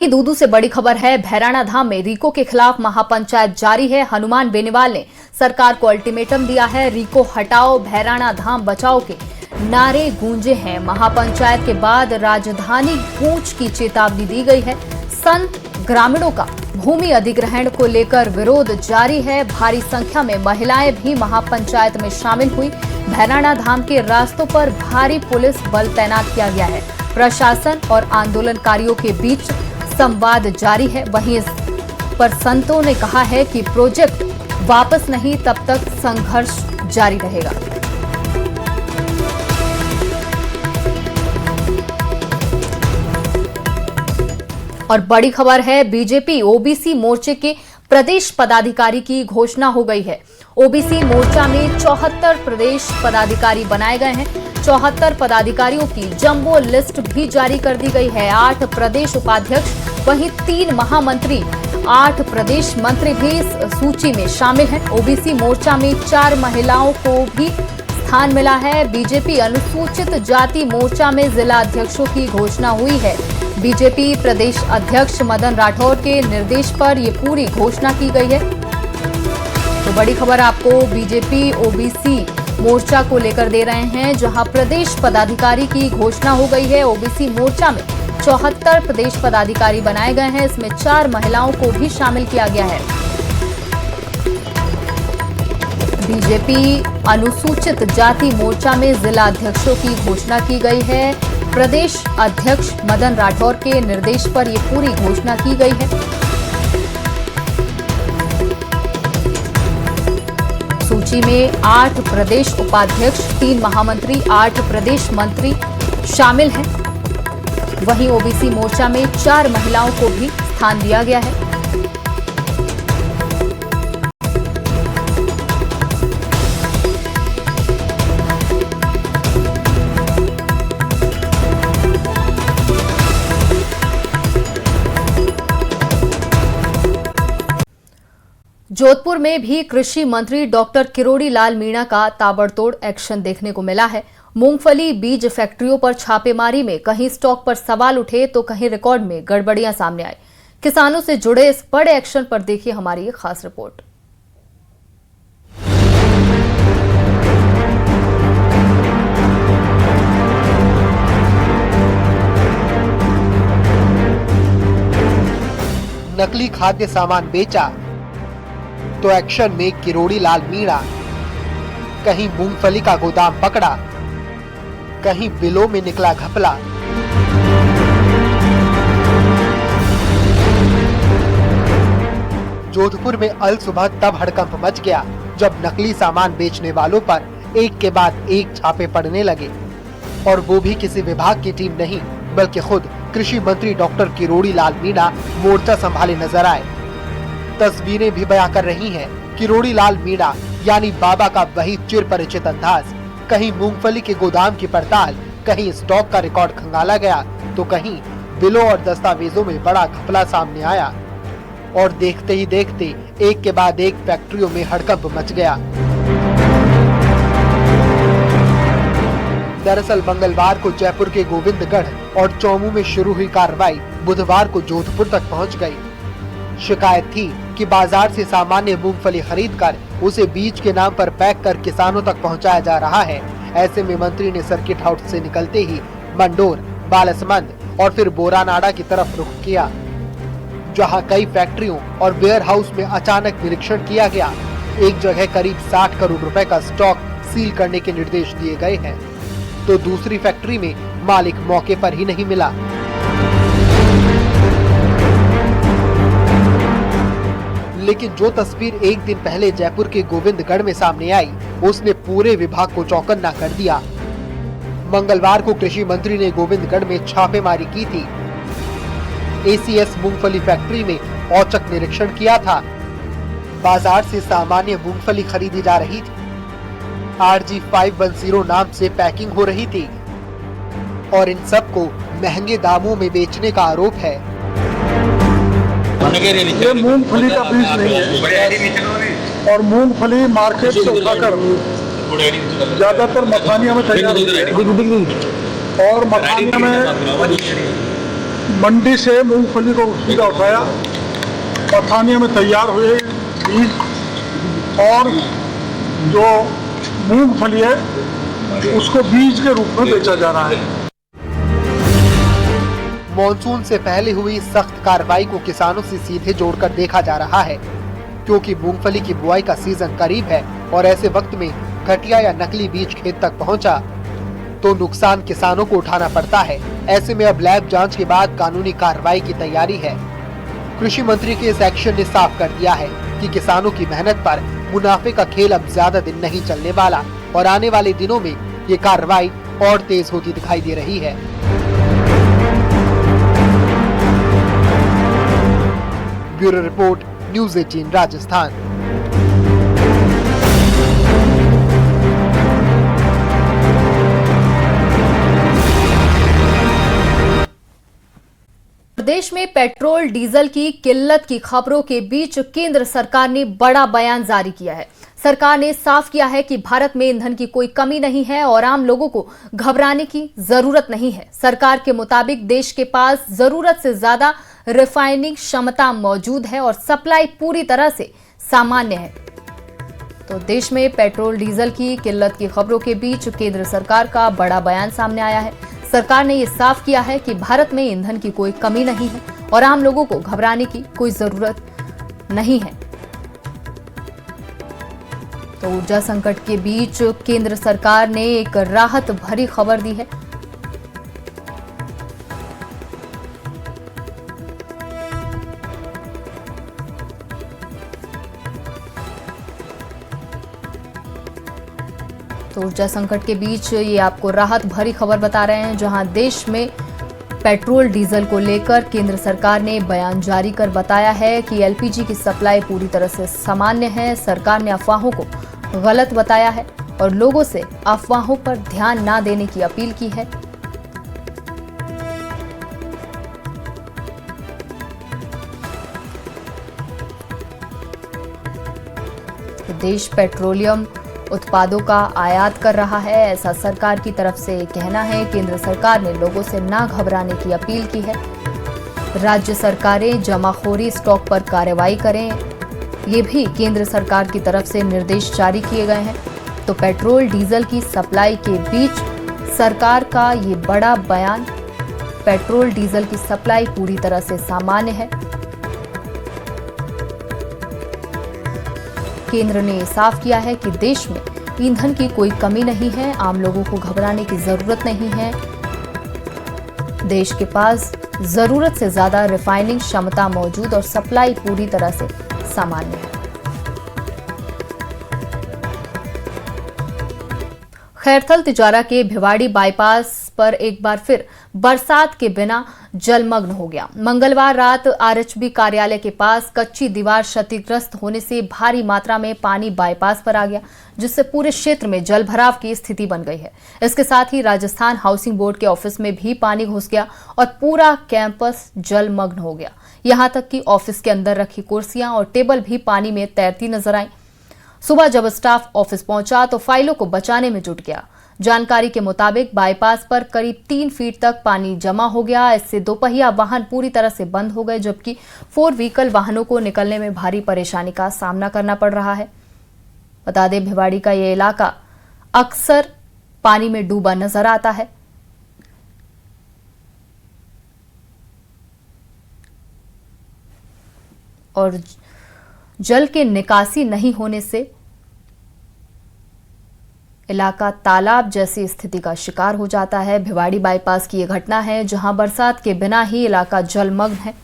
दूदू से बड़ी खबर है। भैराणा धाम में रीको के खिलाफ महापंचायत जारी है। हनुमान बेनीवाल ने सरकार को अल्टीमेटम दिया है। रीको हटाओ, भैराणा धाम बचाओ के नारे गूंजे हैं। महापंचायत के बाद राजधानी कूच की चेतावनी दी गई है। संत ग्रामीणों का भूमि अधिग्रहण को लेकर विरोध जारी है। भारी संख्या में महिलाएं भी महापंचायत में शामिल हुई। भैराणा धाम के रास्तों पर भारी पुलिस बल तैनात किया गया है। प्रशासन और आंदोलनकारियों के बीच संवाद जारी है। वहीं इस पर संतों ने कहा है कि प्रोजेक्ट वापस नहीं तब तक संघर्ष जारी रहेगा। और बड़ी खबर है, बीजेपी ओबीसी मोर्चे के प्रदेश पदाधिकारी की घोषणा हो गई है। ओबीसी मोर्चा में 74 प्रदेश पदाधिकारी बनाए गए हैं। 74 पदाधिकारियों की जंबो लिस्ट भी जारी कर दी गई है। 8 प्रदेश उपाध्यक्ष वहीं 3 महामंत्री, 8 प्रदेश मंत्री भी इस सूची में शामिल हैं। ओबीसी मोर्चा में 4 महिलाओं को भी स्थान मिला है। बीजेपी अनुसूचित जाति मोर्चा में जिला अध्यक्षों की घोषणा हुई है। बीजेपी प्रदेश अध्यक्ष मदन राठौर के निर्देश पर यह पूरी घोषणा की गई है। तो बड़ी खबर आपको बीजेपी ओबीसी मोर्चा को लेकर दे रहे हैं, जहां प्रदेश पदाधिकारी की घोषणा हो गई है। ओबीसी मोर्चा में 74 प्रदेश पदाधिकारी बनाए गए हैं। इसमें 4 महिलाओं को भी शामिल किया गया है। बीजेपी अनुसूचित जाति मोर्चा में जिला अध्यक्षों की घोषणा की गई है। प्रदेश अध्यक्ष मदन राठौर के निर्देश पर यह पूरी घोषणा की गई है। सूची में 8 प्रदेश उपाध्यक्ष, 3 महामंत्री, 8 प्रदेश मंत्री शामिल हैं। वहीं ओबीसी मोर्चा में 4 महिलाओं को भी स्थान दिया गया है। जोधपुर में भी कृषि मंत्री डॉक्टर किरोड़ी लाल मीणा का ताबड़तोड़ एक्शन देखने को मिला है। मूंगफली बीज फैक्ट्रियों पर छापेमारी में कहीं स्टॉक पर सवाल उठे तो कहीं रिकॉर्ड में गड़बड़ियां सामने आई। किसानों से जुड़े इस बड़े एक्शन पर देखिए हमारी एक खास रिपोर्ट। नकली खाद्य सामान बेचा तो एक्शन में किरोड़ी लाल मीणा। कहीं मूंगफली का गोदाम पकड़ा, कहीं बिलों में निकला घपला। जोधपुर में अल सुबह तब हड़कंप मच गया जब नकली सामान बेचने वालों पर एक के बाद एक छापे पड़ने लगे, और वो भी किसी विभाग की टीम नहीं बल्कि खुद कृषि मंत्री डॉक्टर किरोड़ी लाल मीणा मोर्चा संभाले नजर आए। तस्वीरें भी बयां कर रही हैं किरोड़ी लाल मीणा यानी बाबा का वही चिर परिचित अंदाज। कहीं मूंगफली के गोदाम की पड़ताल, कहीं स्टॉक का रिकॉर्ड खंगाला गया तो कहीं बिलों और दस्तावेजों में बड़ा घपला सामने आया, और देखते ही देखते एक के बाद एक फैक्ट्रियों में हड़कंप मच गया। दरअसल मंगलवार को जयपुर के गोविंदगढ़ और चौमू में शुरू हुई कार्रवाई बुधवार को जोधपुर तक पहुंच गई। शिकायत थी कि बाजार से सामान्य मूंगफली खरीदकर उसे बीज के नाम पर पैक कर किसानों तक पहुंचाया जा रहा है। ऐसे में मंत्री ने सर्किट हाउस से निकलते ही मंडोर, बालसमंद और फिर बोरानाड़ा की तरफ रुख किया, जहां कई फैक्ट्रियों और वेयर हाउस में अचानक निरीक्षण किया गया। एक जगह करीब 60 करोड़ रुपए का स्टॉक सील करने के निर्देश दिए गए हैं, तो दूसरी फैक्ट्री में मालिक मौके पर ही नहीं मिला। लेकिन जो तस्वीर एक दिन पहले जयपुर के गोविंदगढ़ में सामने आई, उसने पूरे विभाग को चौकन्ना कर दिया। मंगलवार को कृषि मंत्री ने गोविंदगढ़ में छापेमारी की थी। एसीएस मूंगफली फैक्ट्री में औचक निरीक्षण किया था। बाजार से सामान्य मूंगफली खरीदी जा रही थी। RG 510 नाम से पैकिंग हो रही थी, और इन सबको महंगे दामों में बेचने का आरोप है। ये मूंगफली का बीज नहीं है, और मूंगफली मार्केट से उठाकर ज्यादातर मखानिया में तैयार होती है, और मखानिया में मंडी से मूंगफली को सीधा उठाया, पथानिया में तैयार हुए बीज, और जो मूंगफली है उसको बीज के रूप में बेचा जा रहा है। मॉनसून से पहले हुई सख्त कार्रवाई को किसानों से सीधे जोड़कर देखा जा रहा है, क्योंकि मूंगफली की बुआई का सीजन करीब है और ऐसे वक्त में घटिया या नकली बीज खेत तक पहुंचा तो नुकसान किसानों को उठाना पड़ता है। ऐसे में अब लैब जांच के बाद कानूनी कार्रवाई की तैयारी है। कृषि मंत्री के इस एक्शन ने साफ कर दिया है कि किसानों की मेहनत पर मुनाफे का खेल अब ज्यादा दिन नहीं चलने वाला और आने वाले दिनों में ये कार्रवाई और तेज होती दिखाई दे रही है। Bureau report, news 18 Rajasthan. प्रदेश में पेट्रोल डीजल की किल्लत की खबरों के बीच केंद्र सरकार ने बड़ा बयान जारी किया है। सरकार ने साफ किया है कि भारत में ईंधन की कोई कमी नहीं है और आम लोगों को घबराने की जरूरत नहीं है। सरकार के मुताबिक देश के पास जरूरत से ज्यादा रिफाइनिंग क्षमता मौजूद है और सप्लाई पूरी तरह से सामान्य है। तो देश में पेट्रोल डीजल की किल्लत की खबरों के बीच केंद्र सरकार का बड़ा बयान सामने आया है। सरकार ने यह साफ किया है कि भारत में ईंधन की कोई कमी नहीं है और आम लोगों को घबराने की कोई जरूरत नहीं है। तो ऊर्जा संकट के बीच केंद्र सरकार ने एक राहत भरी खबर दी है। तो ऊर्जा संकट के बीच ये आपको राहत भरी खबर बता रहे हैं, जहां देश में पेट्रोल डीजल को लेकर केंद्र सरकार ने बयान जारी कर बताया है कि एलपीजी की सप्लाई पूरी तरह से सामान्य है। सरकार ने अफवाहों को गलत बताया है और लोगों से अफवाहों पर ध्यान न देने की अपील की है। देश पेट्रोलियम उत्पादों का आयात कर रहा है, ऐसा सरकार की तरफ से कहना है। केंद्र सरकार ने लोगों से ना घबराने की अपील की है। राज्य सरकारें जमाखोरी स्टॉक पर कार्रवाई करें, ये भी केंद्र सरकार की तरफ से निर्देश जारी किए गए हैं। तो पेट्रोल डीजल की सप्लाई के बीच सरकार का ये बड़ा बयान, पेट्रोल डीजल की सप्लाई पूरी तरह से सामान्य है। केंद्र ने साफ किया है कि देश में ईंधन की कोई कमी नहीं है, आम लोगों को घबराने की जरूरत नहीं है। देश के पास जरूरत से ज्यादा रिफाइनिंग क्षमता मौजूद और सप्लाई पूरी तरह से सामान्य है। खैरथल तिजारा के भिवाड़ी बाईपास पर एक बार फिर बरसात के बिना जलमग्न हो गया। मंगलवार रात आरएचबी कार्यालय के पास कच्ची दीवार क्षतिग्रस्त होने से भारी मात्रा में पानी बाईपास पर आ गया, जिससे पूरे क्षेत्र में जलभराव की स्थिति बन गई है। इसके साथ ही राजस्थान हाउसिंग बोर्ड के ऑफिस में भी पानी घुस गया और पूरा कैंपस जलमग्न हो गया। यहां तक कि ऑफिस के अंदर रखी कुर्सियां और टेबल भी पानी में तैरती नजर आई। सुबह जब स्टाफ ऑफिस पहुंचा तो फाइलों को बचाने में जुट गया। जानकारी के मुताबिक बाईपास पर करीब 3 फीट तक पानी जमा हो गया। इससे दोपहिया वाहन पूरी तरह से बंद हो गए, जबकि 4 व्हीकल वाहनों को निकलने में भारी परेशानी का सामना करना पड़ रहा है। बता दें, भिवाड़ी का ये इलाका अक्सर पानी में डूबा नजर आता है। और जल के निकासी नहीं होने से इलाका तालाब जैसी स्थिति का शिकार हो जाता है। भिवाड़ी बाईपास की यह घटना है, जहां बरसात के बिना ही इलाका जलमग्न है।